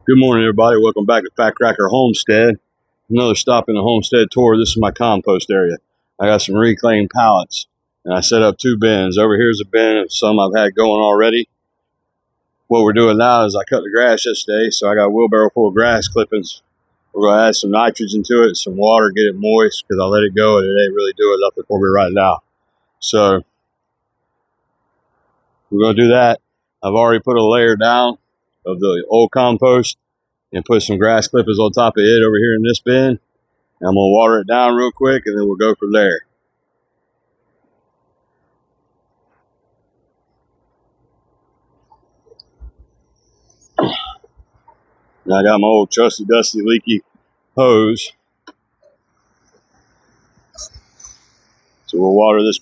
Good morning, everybody. Welcome back to Fat Cracker Homestead. Another stop in the Homestead tour. This is my compost area. I got some reclaimed pallets, and I set up two bins. Over here's a bin of some I've had going already. What we're doing now is I cut the grass yesterday, so I got a wheelbarrow full of grass clippings. We're going to add some nitrogen to it, some water, get it moist, because I let it go, and it ain't really doing nothing for me right now. So we're going to do that. I've already put a layer down of the old compost and put some grass clippings on top of it over here in this bin. And I'm going to water it down real quick, and then we'll go from there. Now I got my old trusty, dusty, leaky hose. So we'll water these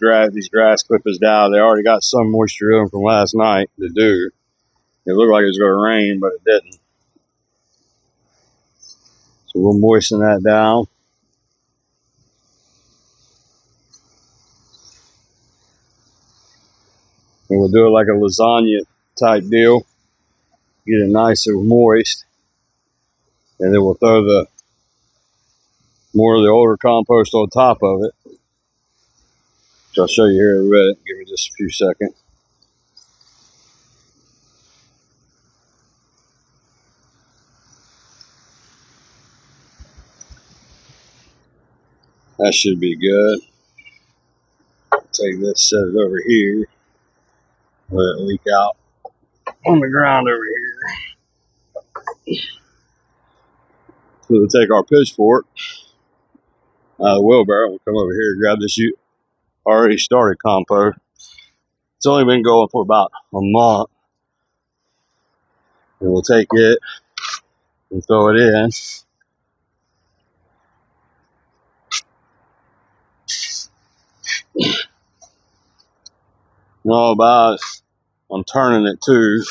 grass clippings down. They already got some moisture in them from last night to do. It looked like it was going to rain, but it didn't. So we'll moisten that down. And we'll do it like a lasagna type deal. Get it nice and moist. And then we'll throw the more of the older compost on top of it. So I'll show you here in a minute. Give me just a few seconds. That should be good. Take this, set it over here. Let it leak out on the ground over here. So we'll take our pitchfork out of the wheelbarrow. We'll come over here and grab this already started compost. It's only been going for about a month. And we'll take it and throw it in. And all about I'm turning it too.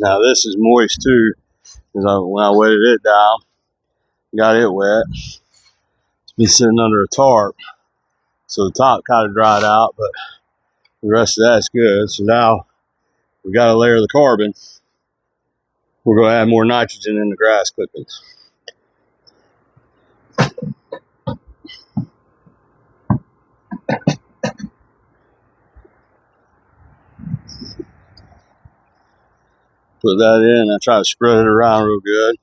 Now this is moist too, because when I wetted it down, got it wet. It's been sitting under a tarp, so the top kind of dried out, but the rest of that's good. So now we got to layer the carbon. We're going to add more nitrogen in the grass clippings. Put that in. I try to spread it around real good.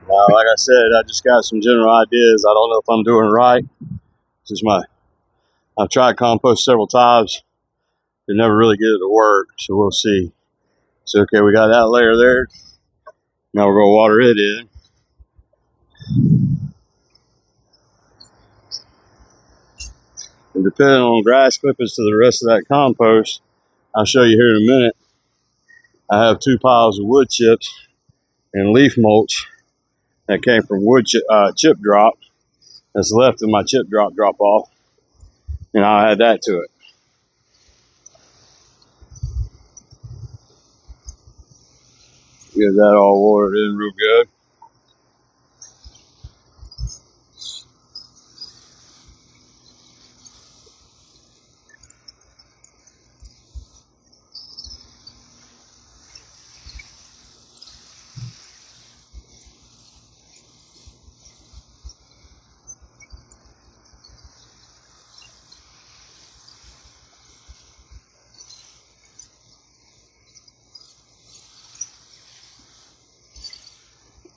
Now, like I said, I just got some general ideas. I don't know if I'm doing it right. This is I've tried compost several times. They never really get it to work, so we'll see. So, okay, we got that layer there. Now we're going to water it in. And depending on grass clippings to the rest of that compost, I'll show you here in a minute. I have 2 piles of wood chips and leaf mulch that came from chip drop that's left in my chip drop off, and I'll add that to it. Get that all watered in real good.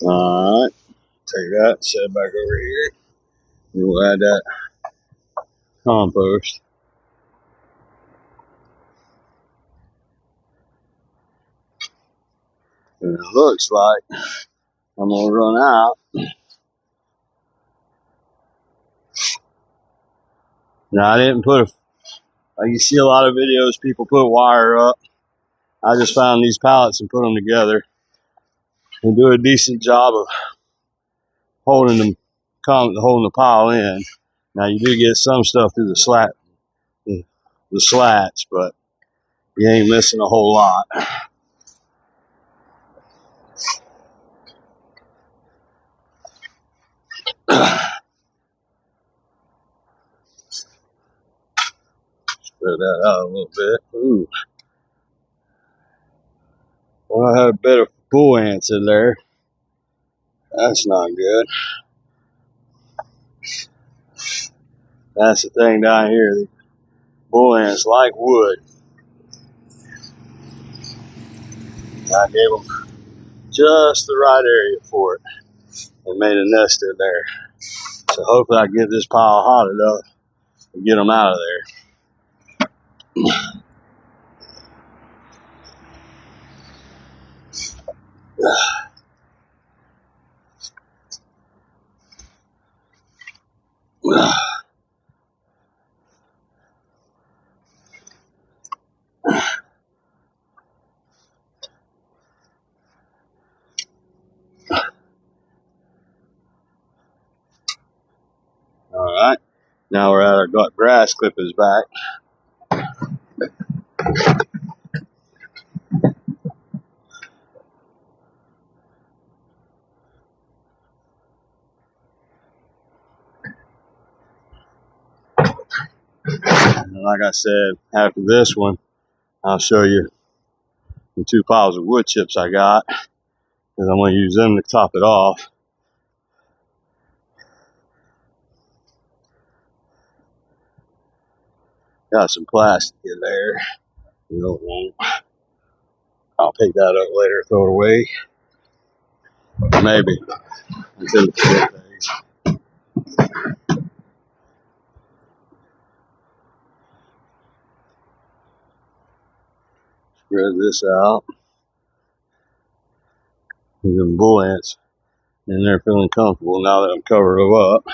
Alright, take that, set it back over here. And we'll add that compost. And it looks like I'm gonna run out. Now I didn't put like you see a lot of videos, people put wire up. I just found these pallets and put them together and do a decent job of holding the pile in. Now you do get some stuff through the slats, but you ain't missing a whole lot. Spread that out a little bit. Ooh. Well, I had a bit of bull ants in there. That's not good. That's the thing down here. The bull ants like wood. I gave them just the right area for it and made a nest in there. So hopefully I can get this pile hot enough and get them out of there. All right, now we're at our grass clippings back. And like I said, after this one, I'll show you the 2 piles of wood chips I got, because I'm going to use them to top it off. Got some plastic in there. You don't want. I'll pick that up later, throw it away. Maybe. Until the days. Spread this out. There's some bull ants in there feeling comfortable now that I'm covered them up.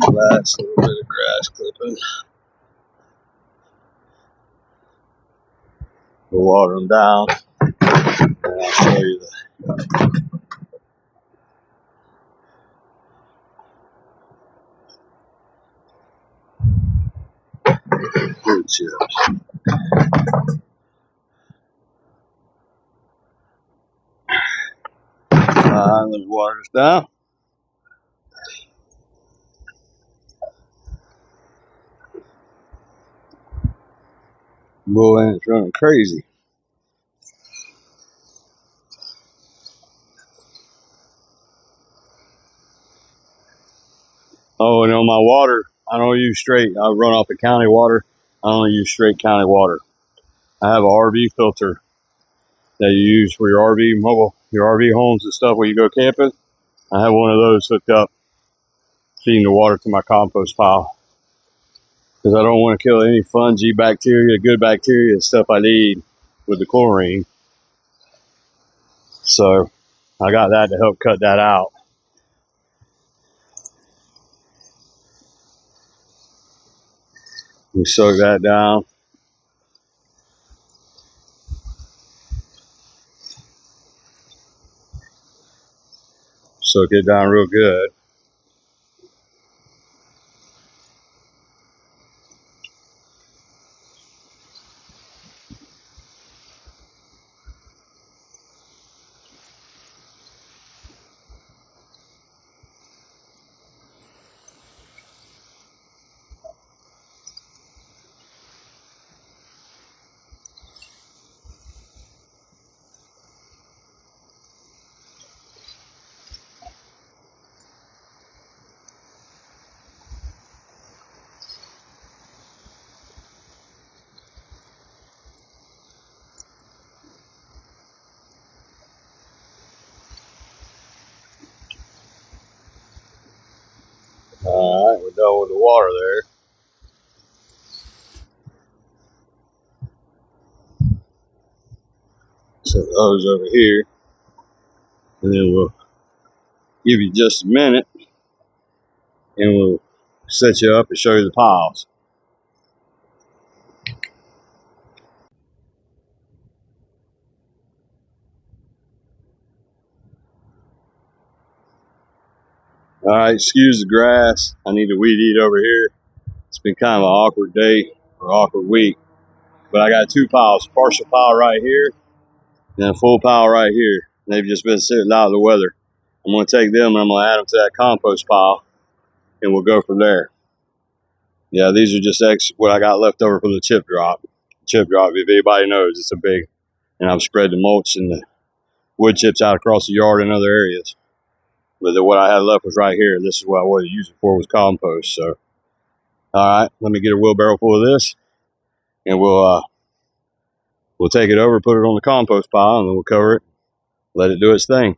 Last little bit of grass clipping. We'll water them down, and I'll show you the wood chips. Let's water this down. Bull ants running crazy. Oh, and on my water, I don't use straight. I run off the county water. I only use straight county water. I have an RV filter that you use for your your RV homes and stuff where you go camping. I have one of those hooked up, feeding the water to my compost pile. Because I don't want to kill any fungi, bacteria, good bacteria, and stuff I need with the chlorine. So I got that to help cut that out. We soak that down. Soak it down real good. done with the water there. Set the hose over here, and then we'll give you just a minute, and we'll set you up and show you the piles. All right, excuse the grass. I need to weed eat over here. It's been kind of an awkward day or awkward week, but I got two piles, partial pile right here and a full pile right here. They've just been sitting out of the weather. I'm going to take them and I'm going to add them to that compost pile, and we'll go from there. Yeah, these are just what I got left over from the chip drop. Chip drop, if anybody knows, it's a big, and I've spread the mulch and the wood chips out across the yard and other areas. But what I had left was right here. This is what I wanted to use it for, was compost. So, all right, let me get a wheelbarrow full of this, and we'll take it over, put it on the compost pile, and then we'll cover it, let it do its thing.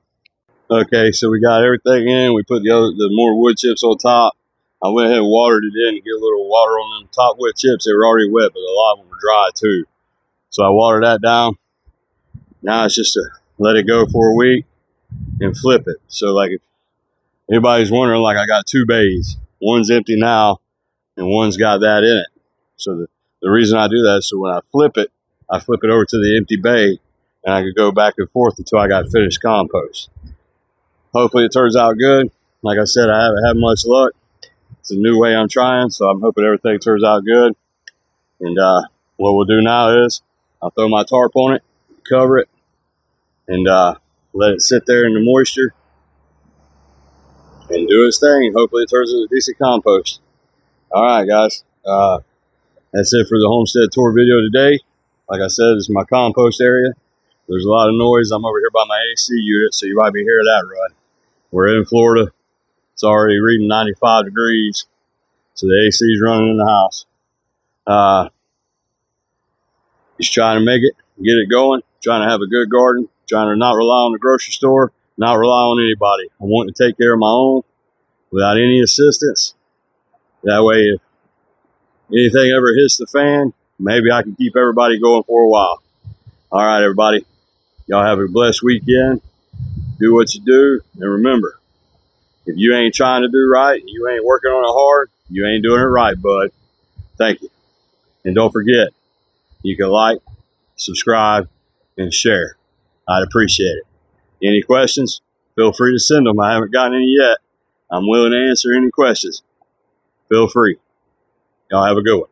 Okay, so we got everything in. We put the more wood chips on top. I went ahead and watered it in to get a little water on them top wood chips. They were already wet, but a lot of them were dry too. So I watered that down. Now it's just to let it go for a week and flip it. So like if anybody's wondering, like I got two bays. One's empty now and one's got that in it. So the reason I do that is so when I flip it over to the empty bay and I could go back and forth until I got finished compost. Hopefully it turns out good. Like I said, I haven't had much luck. It's a new way I'm trying, so I'm hoping everything turns out good. And what we'll do now is I'll throw my tarp on it, cover it, and let it sit there in the moisture and do its thing. Hopefully it turns into decent compost. All right, guys. That's it for the homestead tour video today. Like I said, this is my compost area. There's a lot of noise. I'm over here by my AC unit, so you might be hearing that run. We're in Florida. It's already reading 95 degrees, so the AC is running in the house. Just trying to make it, get it going, trying to have a good garden, trying to not rely on the grocery store, not rely on anybody. I want to take care of my own without any assistance. That way, if anything ever hits the fan, maybe I can keep everybody going for a while. All right, everybody. Y'all have a blessed weekend. Do what you do. And remember, if you ain't trying to do right, you ain't working on it hard, you ain't doing it right, bud. Thank you. And don't forget, you can like, subscribe, and share. I'd appreciate it. Any questions? Feel free to send them. I haven't gotten any yet. I'm willing to answer any questions. Feel free. Y'all have a good one.